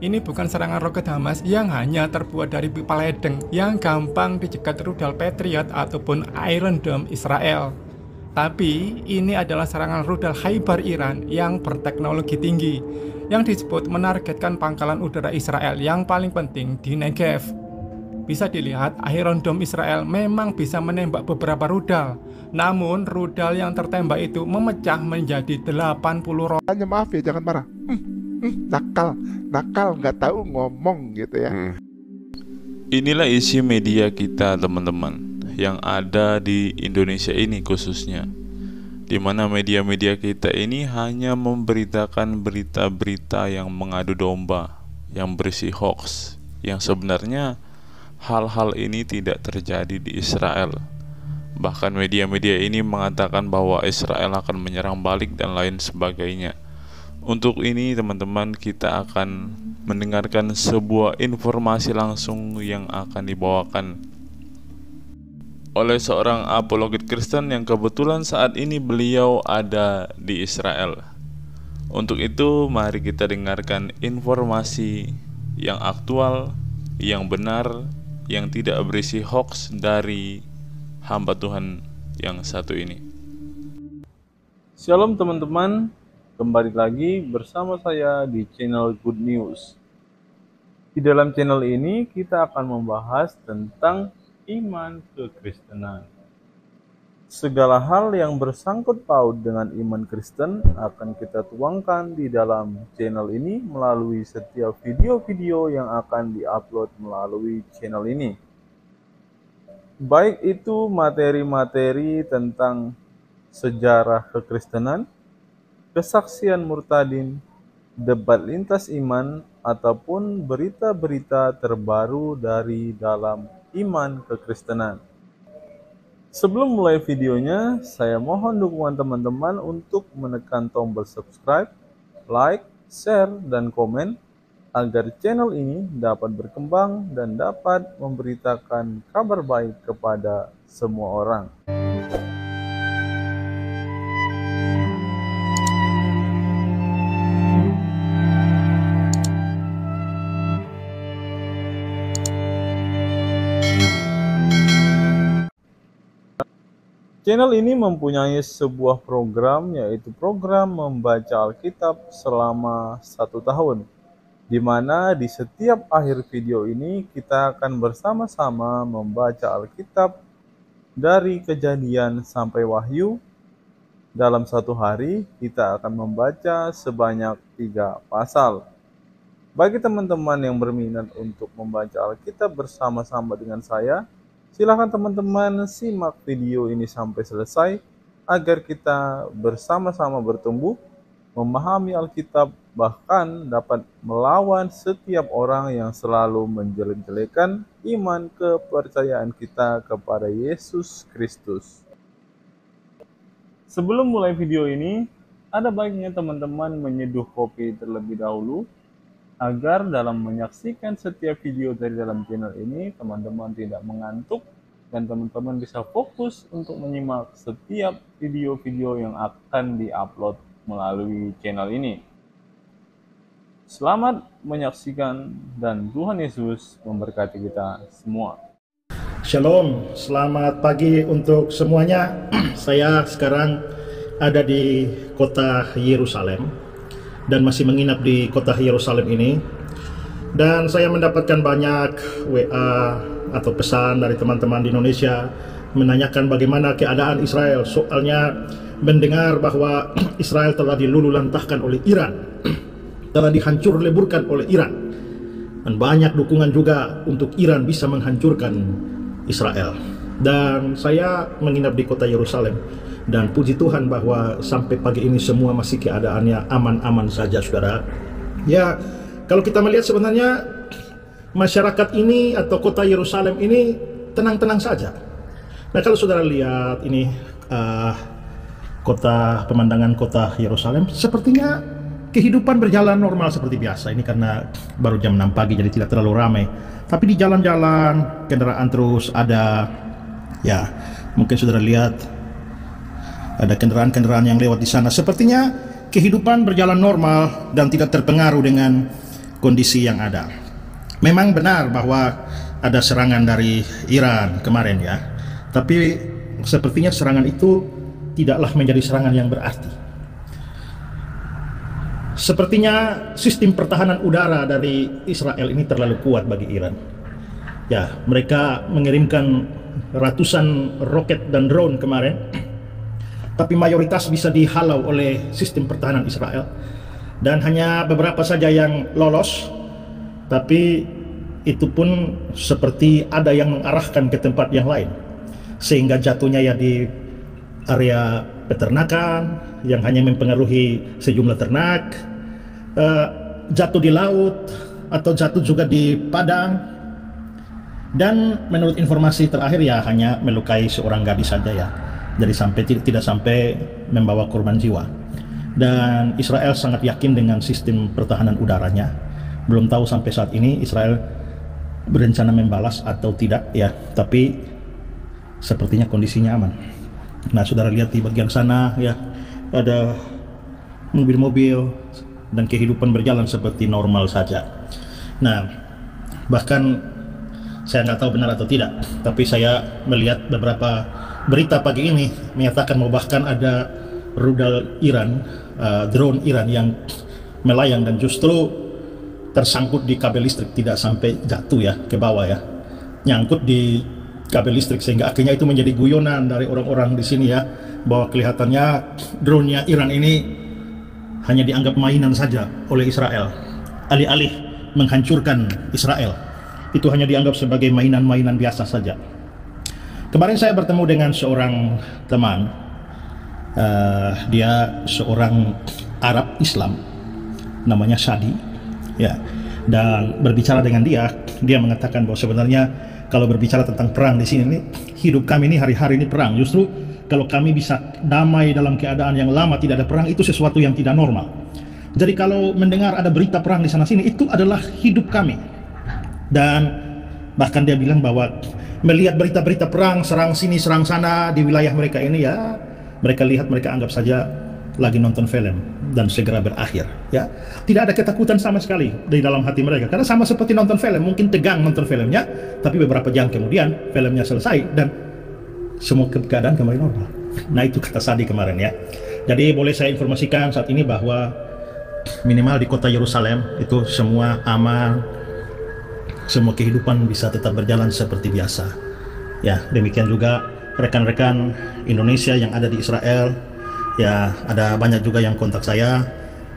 Ini bukan serangan roket Hamas yang hanya terbuat dari pipa ledeng yang gampang dicegat rudal Patriot ataupun Iron Dome Israel. Tapi ini adalah serangan rudal Khaibar Iran yang berteknologi tinggi, yang disebut menargetkan pangkalan udara Israel yang paling penting di Negev. Bisa dilihat, Iron Dome Israel memang bisa menembak beberapa rudal. Namun, rudal yang tertembak itu memecah menjadi 80 Hanya maaf ya, jangan marah. Nakal, nggak tahu ngomong gitu ya. Inilah isi media kita teman-teman yang ada di Indonesia ini khususnya, di mana media-media kita ini hanya memberitakan berita-berita yang mengadu domba, yang berisi hoax, yang sebenarnya hal-hal ini tidak terjadi di Israel. Bahkan media-media ini mengatakan bahwa Israel akan menyerang balik dan lain sebagainya. Untuk ini teman-teman, kita akan mendengarkan sebuah informasi langsung yang akan dibawakan oleh seorang apologet Kristen yang kebetulan saat ini beliau ada di Israel. Untuk itu mari kita dengarkan informasi yang aktual, yang benar, yang tidak berisi hoax dari hamba Tuhan yang satu ini. Shalom teman-teman, kembali lagi bersama saya di channel Good News. Di dalam channel ini kita akan membahas tentang iman kekristenan. Segala hal yang bersangkut paut dengan iman Kristen akan kita tuangkan di dalam channel ini melalui setiap video-video yang akan diupload melalui channel ini. Baik itu materi-materi tentang sejarah kekristenan, kesaksian murtadin, debat lintas iman, ataupun berita-berita terbaru dari dalam iman kekristenan. Sebelum mulai videonya, saya mohon dukungan teman-teman untuk menekan tombol subscribe, like, share, dan komen agar channel ini dapat berkembang dan dapat memberitakan kabar baik kepada semua orang. Channel ini mempunyai sebuah program, yaitu program membaca Alkitab selama 1 tahun, di mana di setiap akhir video ini kita akan bersama-sama membaca Alkitab dari Kejadian sampai Wahyu. Dalam 1 hari kita akan membaca sebanyak 3 pasal. Bagi teman-teman yang berminat untuk membaca Alkitab bersama-sama dengan saya, silakan teman-teman simak video ini sampai selesai agar kita bersama-sama bertumbuh, memahami Alkitab, bahkan dapat melawan setiap orang yang selalu menjelek-jelekan iman kepercayaan kita kepada Yesus Kristus. Sebelum mulai video ini, ada baiknya teman-teman menyeduh kopi terlebih dahulu agar dalam menyaksikan setiap video dari dalam channel ini, teman-teman tidak mengantuk dan teman-teman bisa fokus untuk menyimak setiap video-video yang akan diupload melalui channel ini. Selamat menyaksikan dan Tuhan Yesus memberkati kita semua. Shalom, selamat pagi untuk semuanya. Saya sekarang ada di kota Yerusalem dan masih menginap di kota Yerusalem ini. Dan saya mendapatkan banyak WA atau pesan dari teman-teman di Indonesia menanyakan bagaimana keadaan Israel. Soalnya mendengar bahwa Israel telah dilululantahkan oleh Iran, telah dihancur leburkan oleh Iran. Dan banyak dukungan juga untuk Iran bisa menghancurkan Israel. Dan saya menginap di kota Yerusalem. Dan puji Tuhan bahwa sampai pagi ini semua masih keadaannya aman-aman saja, saudara. Ya, kalau kita melihat sebenarnya masyarakat ini atau kota Yerusalem ini tenang-tenang saja. Nah, kalau saudara lihat ini pemandangan kota Yerusalem, sepertinya kehidupan berjalan normal seperti biasa. Ini karena baru jam 6 pagi jadi tidak terlalu ramai. Tapi di jalan-jalan kendaraan terus ada, ya mungkin saudara lihat ada kendaraan-kendaraan yang lewat di sana. Sepertinya kehidupan berjalan normal dan tidak terpengaruh dengan kondisi yang ada. Memang benar bahwa ada serangan dari Iran kemarin ya, tapi sepertinya serangan itu tidaklah menjadi serangan yang berarti. Sepertinya sistem pertahanan udara dari Israel ini terlalu kuat bagi Iran. Ya, mereka mengirimkan ratusan roket dan drone kemarin, tapi mayoritas bisa dihalau oleh sistem pertahanan Israel, dan hanya beberapa saja yang lolos. Tapi itu pun seperti ada yang mengarahkan ke tempat yang lain, sehingga jatuhnya ya di area peternakan yang hanya mempengaruhi sejumlah ternak, jatuh di laut atau jatuh juga di padang, dan menurut informasi terakhir ya hanya melukai seorang gadis saja ya, jadi tidak sampai membawa korban jiwa. Dan Israel sangat yakin dengan sistem pertahanan udaranya. Belum tahu sampai saat ini Israel berencana membalas atau tidak ya, tapi sepertinya kondisinya aman. Nah, saudara lihat di bagian sana ya, ada mobil-mobil dan kehidupan berjalan seperti normal saja. Nah, bahkan saya nggak tahu benar atau tidak, tapi saya melihat beberapa berita pagi ini menyatakan bahkan ada rudal Iran, drone Iran yang melayang dan justru tersangkut di kabel listrik, tidak sampai jatuh ya ke bawah ya, nyangkut di kabel listrik, sehingga akhirnya itu menjadi guyonan dari orang-orang di sini ya, bahwa kelihatannya drone-nya Iran ini hanya dianggap mainan saja oleh Israel. Alih-alih menghancurkan Israel, itu hanya dianggap sebagai mainan-mainan biasa saja. Kemarin saya bertemu dengan seorang teman, dia seorang Arab Islam, namanya Shadi ya, dan berbicara dengan dia mengatakan bahwa sebenarnya kalau berbicara tentang perang di sini, hidup kami ini hari-hari ini perang. Justru kalau kami bisa damai dalam keadaan yang lama tidak ada perang, itu sesuatu yang tidak normal. Jadi kalau mendengar ada berita perang di sana sini, itu adalah hidup kami. Dan bahkan dia bilang bahwa melihat berita-berita perang, serang sini serang sana di wilayah mereka ini ya, mereka lihat, mereka anggap saja lagi nonton film dan segera berakhir ya. Tidak ada ketakutan sama sekali di dalam hati mereka, karena sama seperti nonton film, mungkin tegang nonton filmnya, tapi beberapa jam kemudian filmnya selesai dan semua keadaan kembali normal. Nah, itu kata Sadi kemarin ya. Jadi boleh saya informasikan saat ini bahwa minimal di kota Yerusalem itu semua aman, semua kehidupan bisa tetap berjalan seperti biasa ya. Demikian juga rekan-rekan Indonesia yang ada di Israel ya, ada banyak juga yang kontak saya,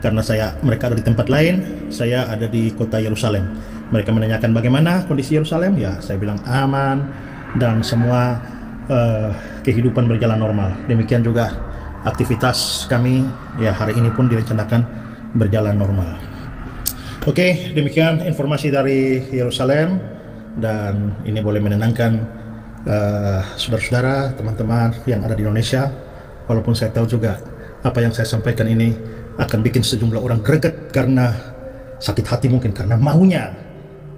karena mereka ada di tempat lain, saya ada di kota Yerusalem. Mereka menanyakan bagaimana kondisi Yerusalem ya, saya bilang aman dan semua kehidupan berjalan normal. Demikian juga aktivitas kami ya, hari ini pun direncanakan berjalan normal. Oke, demikian informasi dari Yerusalem, dan ini boleh menenangkan saudara-saudara, teman-teman yang ada di Indonesia. Walaupun saya tahu juga apa yang saya sampaikan ini akan bikin sejumlah orang greget karena sakit hati, mungkin karena maunya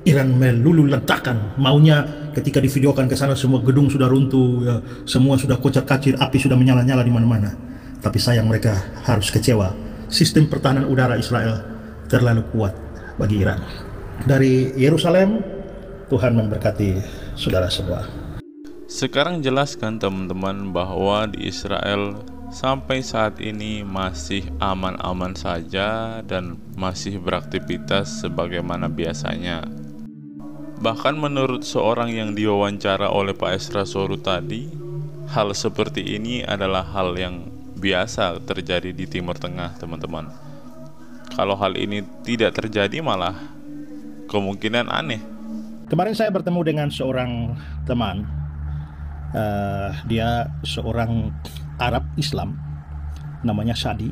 Iran melulu ledakan, maunya ketika divideokan ke sana semua gedung sudah runtuh ya, semua sudah kocar-kacir, api sudah menyala-nyala di mana-mana. Tapi sayang mereka harus kecewa. Sistem pertahanan udara Israel terlalu kuat bagi Iran. Dari Yerusalem, Tuhan memberkati saudara semua. Sekarang jelaskan teman-teman bahwa di Israel sampai saat ini masih aman-aman saja dan masih beraktivitas sebagaimana biasanya. Bahkan menurut seorang yang diwawancara oleh Pak Esra Soru tadi, hal seperti ini adalah hal yang biasa terjadi di Timur Tengah, teman-teman. Kalau hal ini tidak terjadi malah kemungkinan aneh. Kemarin saya bertemu dengan seorang teman, dia seorang Arab Islam, namanya Shadi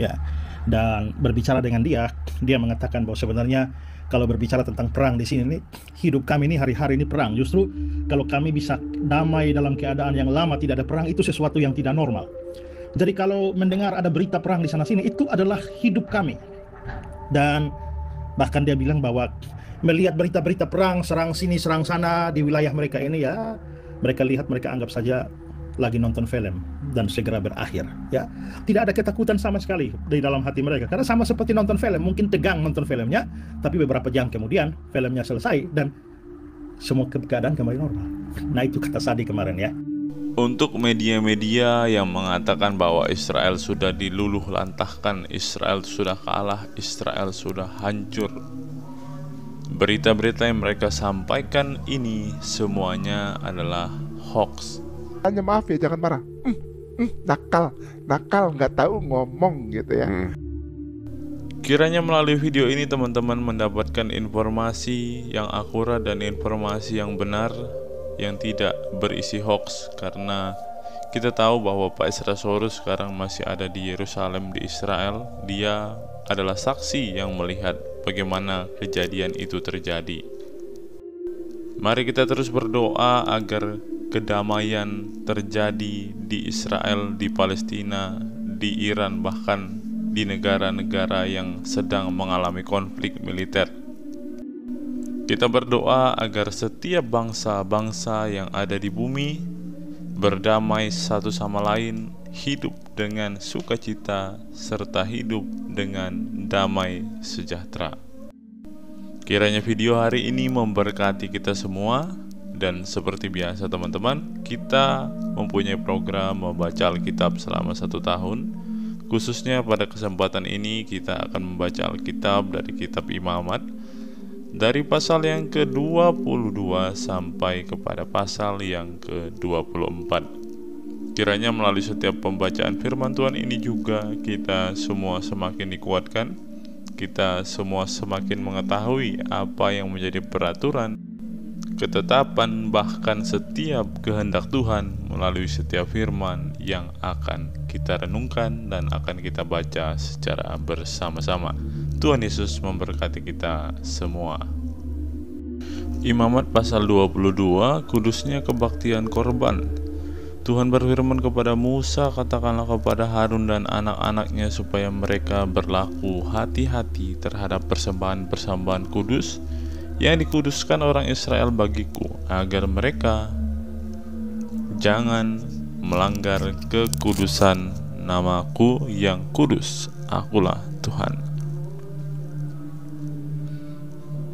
ya, dan berbicara dengan dia mengatakan bahwa sebenarnya kalau berbicara tentang perang di sini, hidup kami ini hari-hari ini perang. Justru kalau kami bisa damai dalam keadaan yang lama tidak ada perang, itu sesuatu yang tidak normal. Jadi kalau mendengar ada berita perang di sana sini, itu adalah hidup kami. Dan bahkan dia bilang bahwa melihat berita-berita perang, serang sini serang sana di wilayah mereka ini ya, mereka lihat, mereka anggap saja lagi nonton film dan segera berakhir. Ya, tidak ada ketakutan sama sekali di dalam hati mereka, karena sama seperti nonton film. Mungkin tegang nonton filmnya, tapi beberapa jam kemudian filmnya selesai dan semua keadaan kembali normal. Nah, itu kata Sadi kemarin ya. Untuk media-media yang mengatakan bahwa Israel sudah diluluh lantahkan, Israel sudah kalah, Israel sudah hancur, berita-berita yang mereka sampaikan ini semuanya adalah hoax. Hanya maaf ya, jangan marah. Nakal, nggak tahu ngomong gitu ya. Kiranya melalui video ini teman-teman mendapatkan informasi yang akurat dan informasi yang benar, yang tidak berisi hoax, karena kita tahu bahwa Pak Israsaurus sekarang masih ada di Yerusalem di Israel. Dia adalah saksi yang melihat bagaimana kejadian itu terjadi. Mari kita terus berdoa agar kedamaian terjadi di Israel, di Palestina, di Iran, bahkan di negara-negara yang sedang mengalami konflik militer. Kita berdoa agar setiap bangsa-bangsa yang ada di bumi berdamai satu sama lain, hidup dengan sukacita, serta hidup dengan damai sejahtera. Kiranya video hari ini memberkati kita semua. Dan seperti biasa teman-teman, kita mempunyai program membaca Alkitab selama 1 tahun. Khususnya pada kesempatan ini kita akan membaca Alkitab dari kitab Imamat, dari pasal yang ke-22 sampai kepada pasal yang ke-24. Kiranya melalui setiap pembacaan firman Tuhan ini juga kita semua semakin dikuatkan, kita semua semakin mengetahui apa yang menjadi peraturan, ketetapan, bahkan setiap kehendak Tuhan melalui setiap firman yang akan kita renungkan dan akan kita baca secara bersama-sama. Tuhan Yesus memberkati kita semua. Imamat pasal 22, kudusnya kebaktian korban. Tuhan berfirman kepada Musa, katakanlah kepada Harun dan anak-anaknya supaya mereka berlaku hati-hati terhadap persembahan-persembahan kudus yang dikuduskan orang Israel bagiku, agar mereka jangan melanggar kekudusan namaku yang kudus. Akulah Tuhan.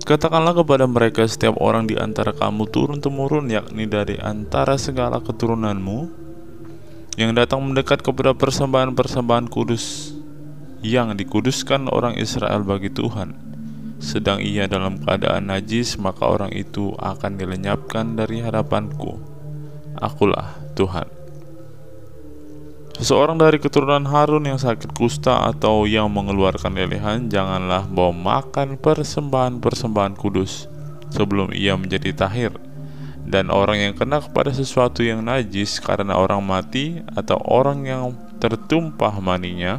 Katakanlah kepada mereka, setiap orang di antara kamu turun-temurun, yakni dari antara segala keturunanmu, yang datang mendekat kepada persembahan-persembahan kudus yang dikuduskan orang Israel bagi Tuhan, sedang ia dalam keadaan najis, maka orang itu akan dilenyapkan dari hadapanku. Akulah Tuhan. Seseorang dari keturunan Harun yang sakit kusta atau yang mengeluarkan lelehan, janganlah bawa makan persembahan-persembahan kudus sebelum ia menjadi tahir. Dan orang yang kena kepada sesuatu yang najis karena orang mati, atau orang yang tertumpah maninya,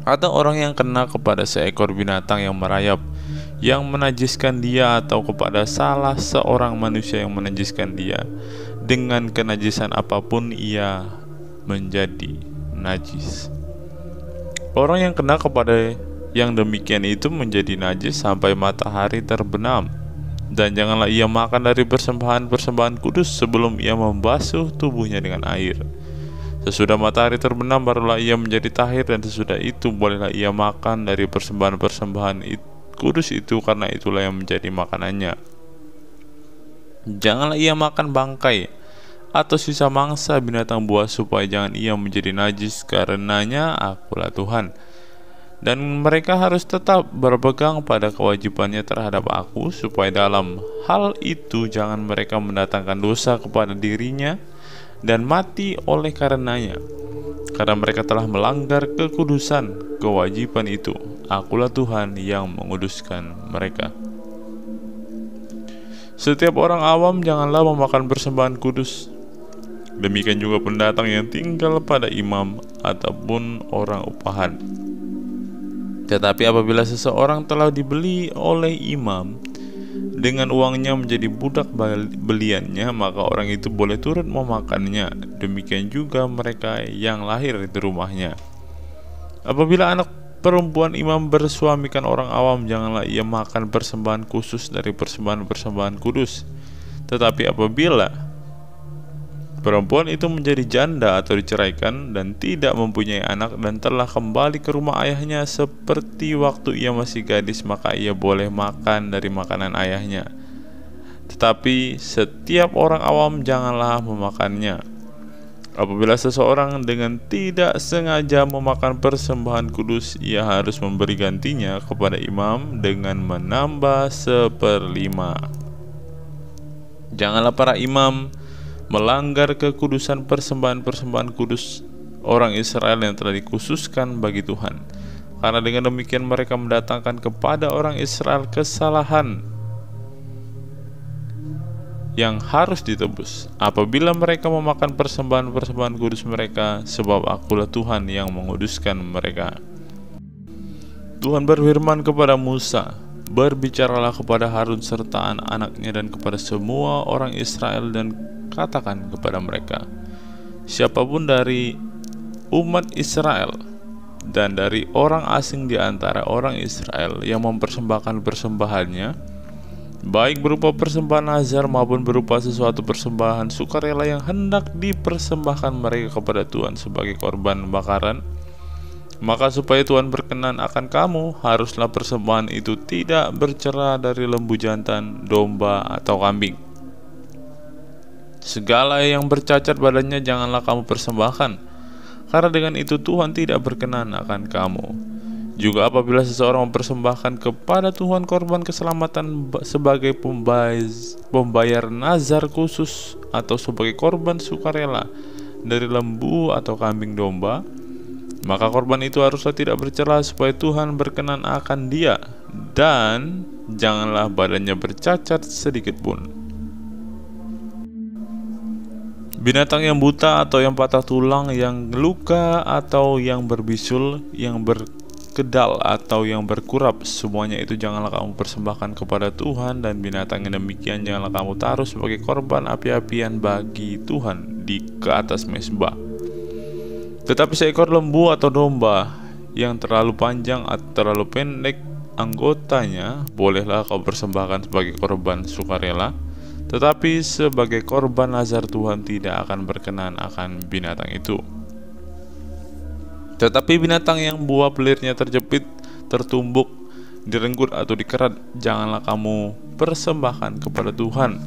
atau orang yang kena kepada seekor binatang yang merayap yang menajiskan dia, atau kepada salah seorang manusia yang menajiskan dia, dengan kenajisan apapun ia menjadi najis. Orang yang kena kepada yang demikian itu menjadi najis sampai matahari terbenam. Dan janganlah ia makan dari persembahan-persembahan kudus sebelum ia membasuh tubuhnya dengan air. Sesudah matahari terbenam barulah ia menjadi tahir, dan sesudah itu bolehlah ia makan dari persembahan-persembahan kudus itu, karena itulah yang menjadi makanannya. Janganlah ia makan bangkai atau sisa mangsa binatang buas, supaya jangan ia menjadi najis, karenanya akulah Tuhan. Dan mereka harus tetap berpegang pada kewajibannya terhadap aku, supaya dalam hal itu jangan mereka mendatangkan dosa kepada dirinya dan mati oleh karenanya, karena mereka telah melanggar kekudusan kewajiban itu. Akulah Tuhan yang menguduskan mereka. Setiap orang awam janganlah memakan persembahan kudus. Demikian juga pendatang yang tinggal pada imam ataupun orang upahan. Tetapi apabila seseorang telah dibeli oleh imam dengan uangnya menjadi budak beliannya, maka orang itu boleh turut memakannya. Demikian juga mereka yang lahir di rumahnya. Apabila anak perempuan imam bersuamikan orang awam, janganlah ia makan persembahan khusus dari persembahan-persembahan kudus. Tetapi apabila Perempuan itu menjadi janda atau diceraikan dan tidak mempunyai anak dan telah kembali ke rumah ayahnya seperti waktu ia masih gadis, maka ia boleh makan dari makanan ayahnya. Tetapi setiap orang awam janganlah memakannya. Apabila seseorang dengan tidak sengaja memakan persembahan kudus, ia harus memberi gantinya kepada imam dengan menambah 1/5. Janganlah para imam melanggar kekudusan persembahan-persembahan kudus orang Israel yang telah dikhususkan bagi Tuhan, karena dengan demikian mereka mendatangkan kepada orang Israel kesalahan yang harus ditebus apabila mereka memakan persembahan-persembahan kudus mereka, sebab akulah Tuhan yang menguduskan mereka. Tuhan berfirman kepada Musa, "Berbicaralah kepada Harun serta anak-anaknya dan kepada semua orang Israel dan katakan kepada mereka, siapapun dari umat Israel dan dari orang asing di antara orang Israel yang mempersembahkan persembahannya, baik berupa persembahan nazar maupun berupa sesuatu persembahan sukarela yang hendak dipersembahkan mereka kepada Tuhan sebagai korban bakaran, maka supaya Tuhan berkenan akan kamu, haruslah persembahan itu tidak bercela dari lembu jantan, domba, atau kambing. Segala yang bercacat badannya janganlah kamu persembahkan, karena dengan itu Tuhan tidak berkenan akan kamu. Juga apabila seseorang mempersembahkan kepada Tuhan korban keselamatan sebagai pembayar nazar khusus atau sebagai korban sukarela dari lembu atau kambing domba, maka korban itu haruslah tidak bercela supaya Tuhan berkenan akan dia, dan janganlah badannya bercacat sedikit pun. Binatang yang buta atau yang patah tulang, yang luka atau yang berbisul, yang berkedal atau yang berkurap, semuanya itu janganlah kamu persembahkan kepada Tuhan, dan binatang yang demikian janganlah kamu taruh sebagai korban api-apian bagi Tuhan ke atas mezbah. Tetapi seekor lembu atau domba yang terlalu panjang atau terlalu pendek anggotanya, bolehlah kau persembahkan sebagai korban sukarela. Tetapi sebagai korban nazar Tuhan tidak akan berkenan akan binatang itu. Tetapi binatang yang buah pelirnya terjepit, tertumbuk, direnggut atau dikerat, janganlah kamu persembahkan kepada Tuhan.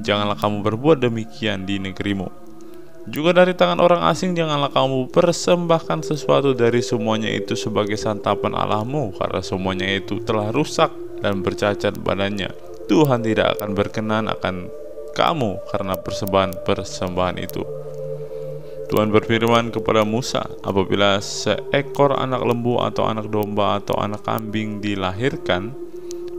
Janganlah kamu berbuat demikian di negerimu. Juga dari tangan orang asing janganlah kamu persembahkan sesuatu dari semuanya itu sebagai santapan Allahmu, karena semuanya itu telah rusak dan bercacat badannya. Tuhan tidak akan berkenan akan kamu karena persembahan itu. Tuhan berfirman kepada Musa, apabila seekor anak lembu atau anak domba atau anak kambing dilahirkan,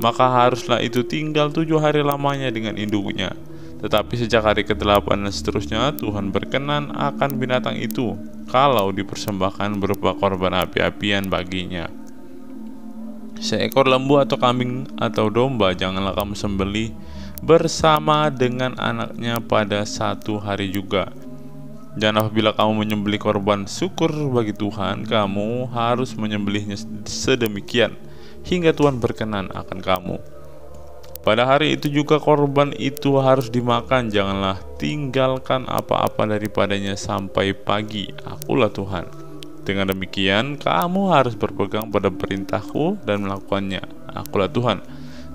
maka haruslah itu tinggal 7 hari lamanya dengan induknya. Tetapi sejak hari ke-8 dan seterusnya, Tuhan berkenan akan binatang itu kalau dipersembahkan berupa korban api-apian baginya. Seekor lembu atau kambing atau domba janganlah kamu sembelih bersama dengan anaknya pada 1 hari juga. Dan apabila kamu menyembelih korban syukur bagi Tuhan, kamu harus menyembelihnya sedemikian hingga Tuhan berkenan akan kamu. Pada hari itu juga korban itu harus dimakan, janganlah tinggalkan apa-apa daripadanya sampai pagi. Akulah Tuhan. Dengan demikian, kamu harus berpegang pada perintahku dan melakukannya. Akulah Tuhan.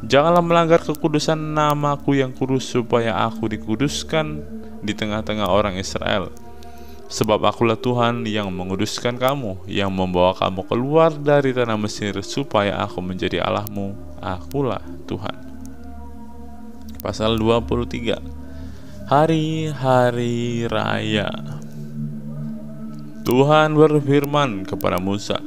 Janganlah melanggar kekudusan namaku yang kudus, supaya aku dikuduskan di tengah-tengah orang Israel. Sebab akulah Tuhan yang menguduskan kamu, yang membawa kamu keluar dari tanah Mesir, supaya aku menjadi Allahmu. Akulah Tuhan. Pasal 23. Hari-hari raya. Tuhan berfirman kepada Musa,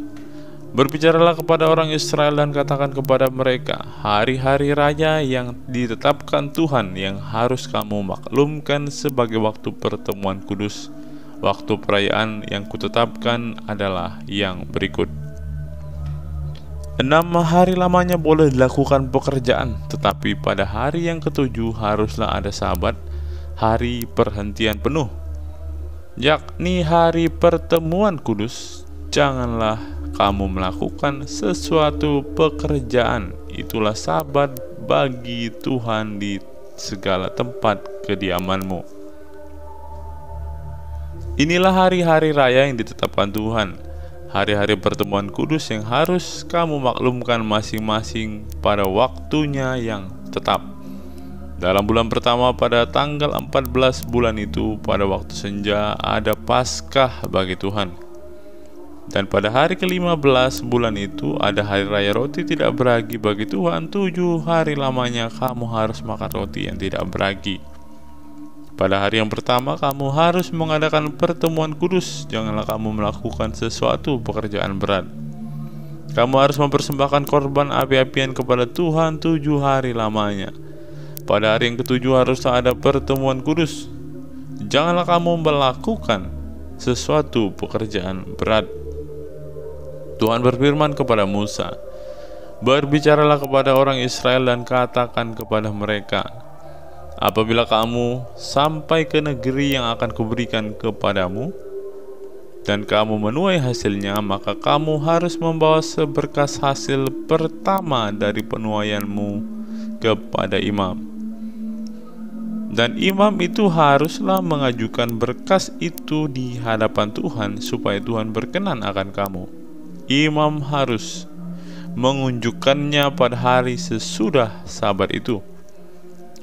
"Berbicaralah kepada orang Israel dan katakan kepada mereka, hari-hari raya yang ditetapkan Tuhan yang harus kamu maklumkan sebagai waktu pertemuan kudus. Waktu perayaan yang kutetapkan adalah yang berikut. 6 hari lamanya boleh dilakukan pekerjaan, tetapi pada hari yang ke-7 haruslah ada Sabat, hari perhentian penuh, yakni hari pertemuan kudus. Janganlah kamu melakukan sesuatu pekerjaan. Itulah Sabat bagi Tuhan di segala tempat kediamanmu. Inilah hari-hari raya yang ditetapkan Tuhan, hari-hari pertemuan kudus yang harus kamu maklumkan masing-masing pada waktunya yang tetap. Dalam bulan pertama pada tanggal 14 bulan itu, pada waktu senja ada Paskah bagi Tuhan. Dan pada hari ke-15 bulan itu ada hari raya roti tidak beragi bagi Tuhan. 7 hari lamanya kamu harus makan roti yang tidak beragi. Pada hari yang pertama kamu harus mengadakan pertemuan kudus. Janganlah kamu melakukan sesuatu pekerjaan berat. Kamu harus mempersembahkan korban api-apian kepada Tuhan 7 hari lamanya. Pada hari yang ke-7 harus ada pertemuan kudus. Janganlah kamu melakukan sesuatu pekerjaan berat. Tuhan berfirman kepada Musa, "Berbicaralah kepada orang Israel dan katakan kepada mereka, apabila kamu sampai ke negeri yang akan kuberikan kepadamu, dan kamu menuai hasilnya, maka kamu harus membawa seberkas hasil pertama dari penuaianmu kepada imam. Dan imam itu haruslah mengajukan berkas itu di hadapan Tuhan, supaya Tuhan berkenan akan kamu. Imam harus mengunjukkannya pada hari sesudah Sabat itu.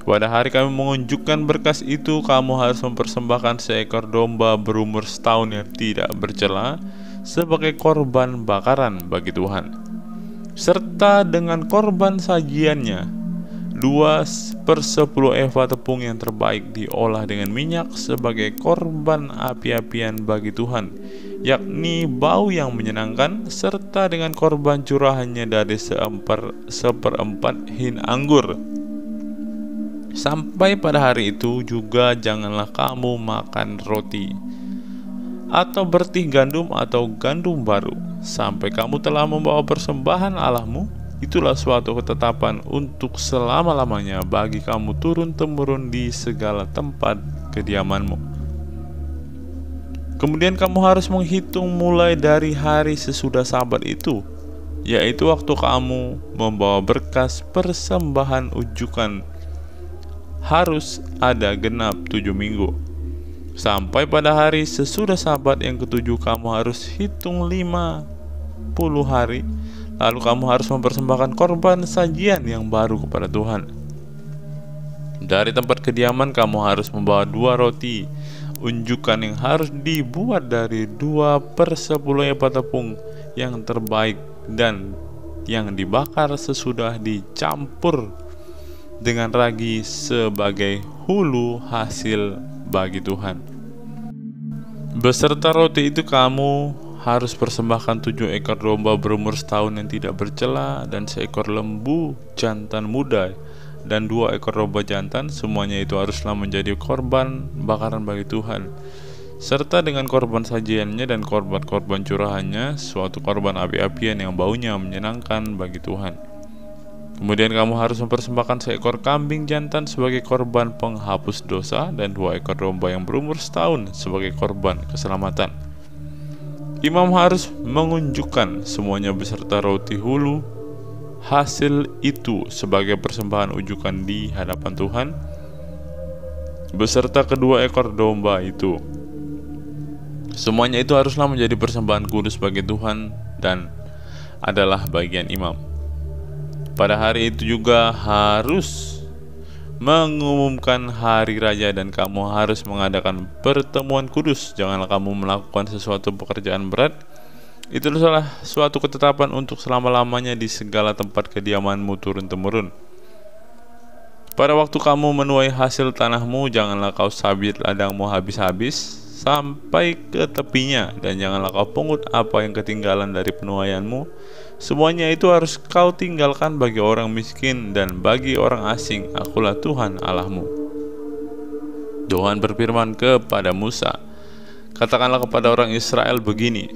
Pada hari kami mengunjukkan berkas itu, kamu harus mempersembahkan seekor domba berumur setahun yang tidak bercela sebagai korban bakaran bagi Tuhan, serta dengan korban sajiannya 2/10 eva tepung yang terbaik diolah dengan minyak sebagai korban api-apian bagi Tuhan, yakni bau yang menyenangkan, serta dengan korban curahannya dari seperempat hin anggur. Sampai pada hari itu juga janganlah kamu makan roti atau bertih gandum atau gandum baru sampai kamu telah membawa persembahan Allahmu. Itulah suatu ketetapan untuk selama-lamanya bagi kamu turun-temurun di segala tempat kediamanmu. Kemudian kamu harus menghitung mulai dari hari sesudah Sabat itu, yaitu waktu kamu membawa berkas persembahan ujukan. Harus ada genap 7 minggu. Sampai pada hari sesudah Sabat yang ke-7 kamu harus hitung 50 hari. Lalu kamu harus mempersembahkan korban sajian yang baru kepada Tuhan. Dari tempat kediaman kamu harus membawa 2 roti unjukan yang harus dibuat dari 2/10 eva tepung yang terbaik dan yang dibakar sesudah dicampur dengan ragi sebagai hulu hasil bagi Tuhan. Beserta roti itu kamu harus persembahkan 7 ekor domba berumur setahun yang tidak bercela, dan seekor lembu jantan muda, dan 2 ekor domba jantan. Semuanya itu haruslah menjadi korban bakaran bagi Tuhan, serta dengan korban sajiannya dan korban-korban curahannya, suatu korban api-apian yang baunya menyenangkan bagi Tuhan. Kemudian kamu harus mempersembahkan seekor kambing jantan sebagai korban penghapus dosa, dan 2 ekor domba yang berumur setahun sebagai korban keselamatan. Imam harus mengunjukkan semuanya beserta roti hulu hasil itu sebagai persembahan ujukan di hadapan Tuhan, beserta kedua ekor domba itu. Semuanya itu haruslah menjadi persembahan kudus bagi Tuhan dan adalah bagian imam. Pada hari itu juga harus mengumumkan hari raya, dan kamu harus mengadakan pertemuan kudus. Janganlah kamu melakukan sesuatu pekerjaan berat. Itu adalah suatu ketetapan untuk selama-lamanya di segala tempat kediamanmu turun-temurun. Pada waktu kamu menuai hasil tanahmu, janganlah kau sabit ladangmu habis-habis sampai ke tepinya, dan janganlah kau pungut apa yang ketinggalan dari penuaianmu. Semuanya itu harus kau tinggalkan bagi orang miskin dan bagi orang asing. Akulah Tuhan Allahmu. Tuhan berfirman kepada Musa, katakanlah kepada orang Israel begini,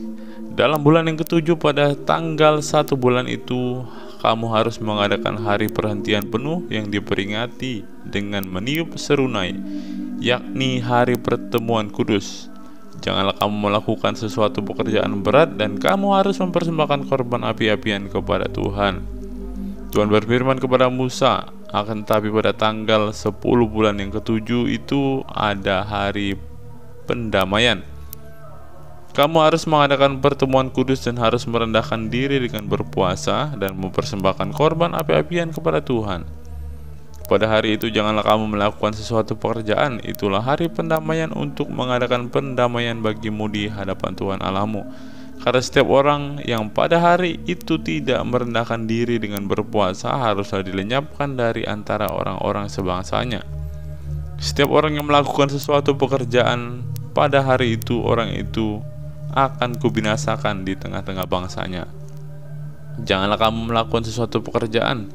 dalam bulan yang ke-7 pada tanggal 1 bulan itu, kamu harus mengadakan hari perhentian penuh yang diperingati dengan meniup serunai, yakni hari pertemuan kudus. Janganlah kamu melakukan sesuatu pekerjaan berat, dan kamu harus mempersembahkan korban api-apian kepada Tuhan. Tuhan berfirman kepada Musa, akan tetapi pada tanggal 10 bulan yang ke-7 itu ada hari pendamaian, Kamu harus mengadakan pertemuan kudus dan harus merendahkan diri dengan berpuasa dan mempersembahkan korban api-apian kepada Tuhan. Pada hari itu janganlah kamu melakukan sesuatu pekerjaan. Itulah hari pendamaian untuk mengadakan pendamaian bagimu di hadapan Tuhan Allahmu. Karena setiap orang yang pada hari itu tidak merendahkan diri dengan berpuasa haruslah dilenyapkan dari antara orang-orang sebangsanya. Setiap orang yang melakukan sesuatu pekerjaan pada hari itu, orang itu akan kubinasakan di tengah-tengah bangsanya. Janganlah kamu melakukan sesuatu pekerjaan.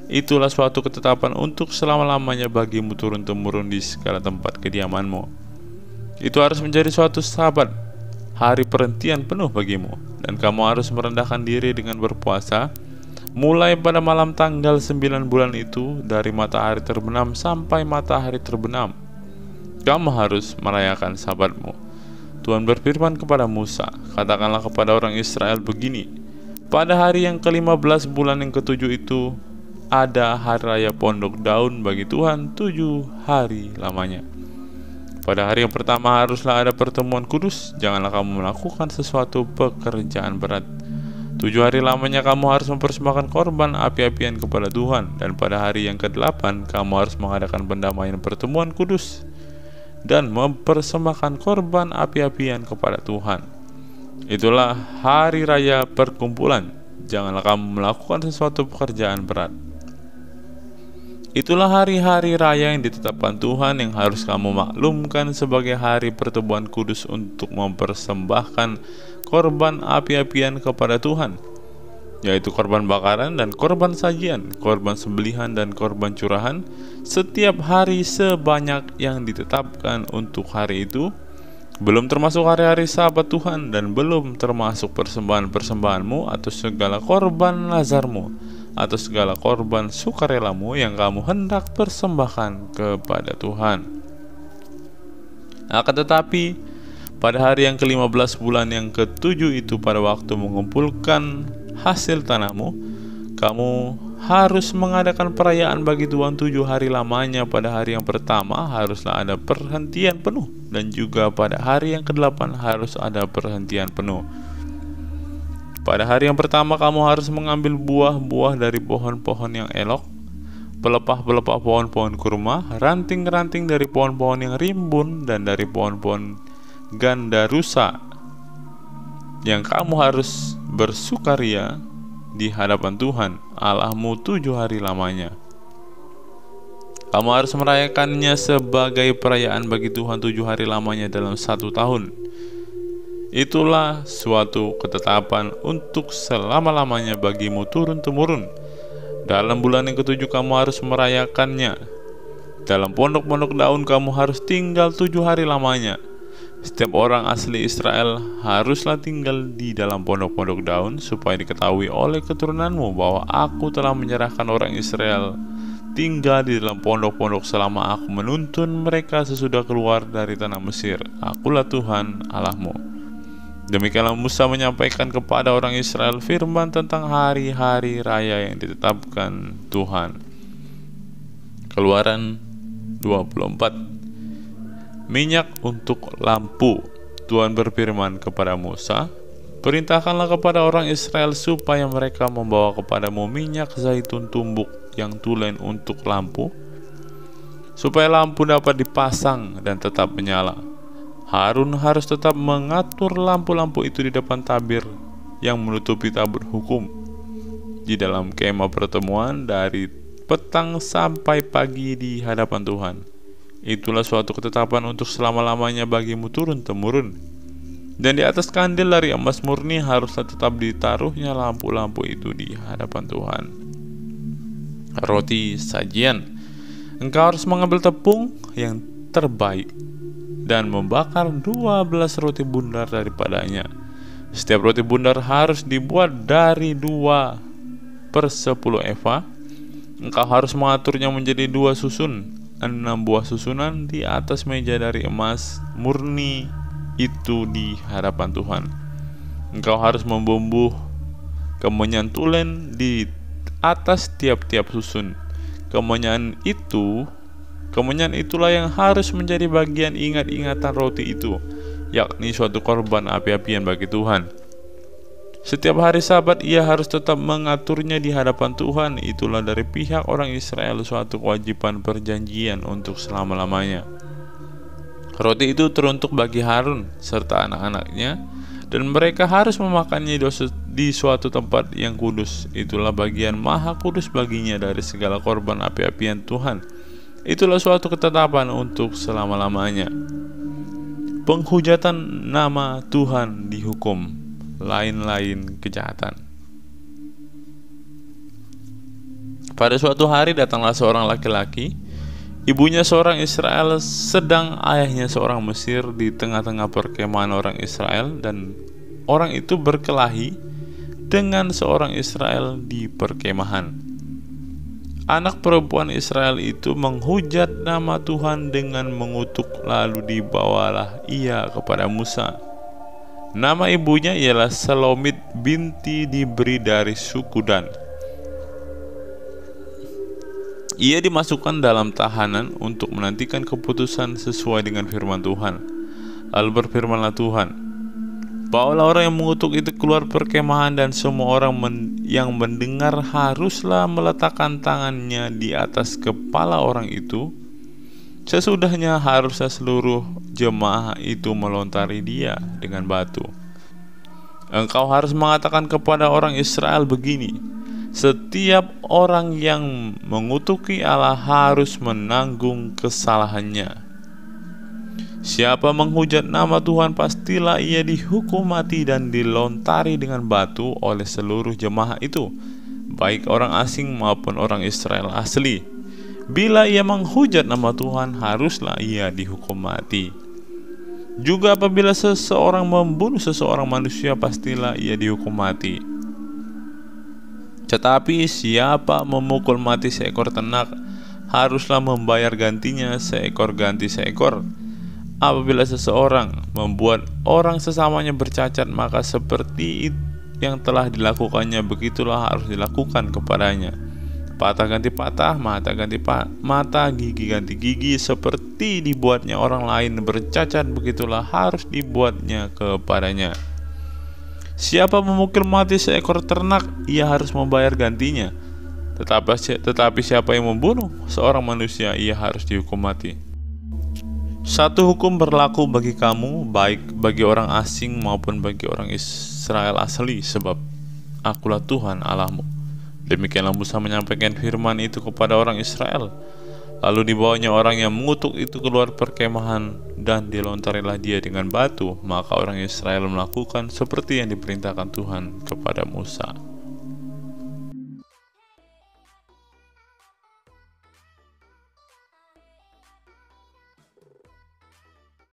Itulah suatu ketetapan untuk selama-lamanya bagimu turun-temurun di segala tempat kediamanmu. Itu harus menjadi suatu sabat, hari perhentian penuh bagimu. Dan kamu harus merendahkan diri dengan berpuasa mulai pada malam tanggal 9 bulan itu, dari matahari terbenam sampai matahari terbenam. Kamu harus merayakan sabatmu. Tuhan berfirman kepada Musa, katakanlah kepada orang Israel begini, pada hari yang ke-15 bulan yang ke-7 itu ada hari raya pondok daun bagi Tuhan 7 hari lamanya. Pada hari yang pertama haruslah ada pertemuan kudus, janganlah kamu melakukan sesuatu pekerjaan berat. 7 hari lamanya kamu harus mempersembahkan korban api-apian kepada Tuhan, dan pada hari yang ke-8 kamu harus mengadakan pendamaian pertemuan kudus dan mempersembahkan korban api-apian kepada Tuhan. Itulah hari raya perkumpulan. Janganlah kamu melakukan sesuatu pekerjaan berat. Itulah hari-hari raya yang ditetapkan Tuhan yang harus kamu maklumkan sebagai hari pertemuan kudus untuk mempersembahkan korban api-apian kepada Tuhan, yaitu korban bakaran dan korban sajian, korban sembelihan dan korban curahan, setiap hari sebanyak yang ditetapkan untuk hari itu, belum termasuk hari-hari sabat Tuhan, dan belum termasuk persembahan-persembahanmu atau segala korban lazarmu atau segala korban sukarelamu yang kamu hendak persembahkan kepada Tuhan. Akan tetapi pada hari yang ke-15 bulan yang ke-7 itu, pada waktu mengumpulkan hasil tanahmu, kamu harus mengadakan perayaan bagi Tuhan 7 hari lamanya. Pada hari yang pertama haruslah ada perhentian penuh, dan juga pada hari yang ke-8 harus ada perhentian penuh. Pada hari yang pertama kamu harus mengambil buah-buah dari pohon-pohon yang elok, pelepah-pelepah pohon-pohon kurma, ranting-ranting dari pohon-pohon yang rimbun, dan dari pohon-pohon gandarusa, yang kamu harus bersukaria di hadapan Tuhan Allahmu 7 hari lamanya. Kamu harus merayakannya sebagai perayaan bagi Tuhan 7 hari lamanya dalam 1 tahun. Itulah suatu ketetapan untuk selama-lamanya bagimu turun-temurun. Dalam bulan yang ke-7 kamu harus merayakannya. Dalam pondok-pondok daun kamu harus tinggal 7 hari lamanya. Setiap orang asli Israel haruslah tinggal di dalam pondok-pondok daun, supaya diketahui oleh keturunanmu bahwa aku telah menyerahkan orang Israel tinggal di dalam pondok-pondok selama aku menuntun mereka sesudah keluar dari tanah Mesir. Akulah Tuhan Allahmu. Demikianlah Musa menyampaikan kepada orang Israel firman tentang hari-hari raya yang ditetapkan Tuhan. Keluaran 24. Minyak untuk lampu. Tuhan berfirman kepada Musa, perintahkanlah kepada orang Israel supaya mereka membawa kepadamu minyak zaitun tumbuk yang tulen untuk lampu, supaya lampu dapat dipasang dan tetap menyala. Harun harus tetap mengatur lampu-lampu itu di depan tabir yang menutupi tabut hukum di dalam kemah pertemuan dari petang sampai pagi di hadapan Tuhan. Itulah suatu ketetapan untuk selama-lamanya bagimu turun-temurun. Dan di atas kandil dari emas murni haruslah tetap ditaruhnya lampu-lampu itu di hadapan Tuhan. Roti sajian. Engkau harus mengambil tepung yang terbaik dan membakar 12 roti bundar daripadanya. Setiap roti bundar harus dibuat dari 2/10 eva. Engkau harus mengaturnya menjadi 2 susun, 6 buah susunan di atas meja dari emas murni itu di hadapan Tuhan. Engkau harus membumbuh kemenyan tulen di atas tiap-tiap susun. Kemenyan itulah yang harus menjadi bagian ingat-ingatan roti itu, yakni suatu korban api-apian bagi Tuhan. Setiap hari Sabat ia harus tetap mengaturnya di hadapan Tuhan. Itulah dari pihak orang Israel suatu kewajiban perjanjian untuk selama-lamanya. Roti itu teruntuk bagi Harun serta anak-anaknya, dan mereka harus memakannya di suatu tempat yang kudus. Itulah bagian maha kudus baginya dari segala korban api-apian Tuhan. Itulah suatu ketetapan untuk selama-lamanya. Penghujatan nama Tuhan dihukum, lain-lain kejahatan. Pada suatu hari datanglah seorang laki-laki, ibunya seorang Israel, sedang ayahnya seorang Mesir di tengah-tengah perkemahan orang Israel, dan orang itu berkelahi dengan seorang Israel di perkemahan. Anak perempuan Israel itu menghujat nama Tuhan dengan mengutuk, lalu dibawalah ia kepada Musa. Nama ibunya ialah Selomit binti Dibri dari suku Dan. Ia dimasukkan dalam tahanan untuk menantikan keputusan sesuai dengan firman Tuhan. Lalu berfirmanlah Tuhan, bawalah orang yang mengutuk itu keluar perkemahan, dan semua orang yang mendengar haruslah meletakkan tangannya di atas kepala orang itu. Sesudahnya harusnya seluruh jemaah itu melontari dia dengan batu. Engkau harus mengatakan kepada orang Israel begini, setiap orang yang mengutuki Allah harus menanggung kesalahannya. Siapa menghujat nama Tuhan, pastilah ia dihukum mati dan dilontari dengan batu oleh seluruh jemaah itu, baik orang asing maupun orang Israel asli. Bila ia menghujat nama Tuhan, haruslah ia dihukum mati. Juga apabila seseorang membunuh seseorang manusia, pastilah ia dihukum mati. Tetapi siapa memukul mati seekor ternak, haruslah membayar gantinya seekor ganti seekor. Apabila seseorang membuat orang sesamanya bercacat, maka seperti yang telah dilakukannya, begitulah harus dilakukan kepadanya. Patah ganti patah, mata ganti mata, gigi ganti gigi. Seperti dibuatnya orang lain bercacat, begitulah harus dibuatnya kepadanya. Siapa memukul mati seekor ternak, ia harus membayar gantinya. Tetapi siapa yang membunuh seorang manusia, ia harus dihukum mati. Satu hukum berlaku bagi kamu, baik bagi orang asing maupun bagi orang Israel asli, sebab Akulah Tuhan Allahmu. Demikianlah Musa menyampaikan firman itu kepada orang Israel. Lalu dibawanya orang yang mengutuk itu keluar perkemahan, dan dilontarilah dia dengan batu. Maka orang Israel melakukan seperti yang diperintahkan Tuhan kepada Musa.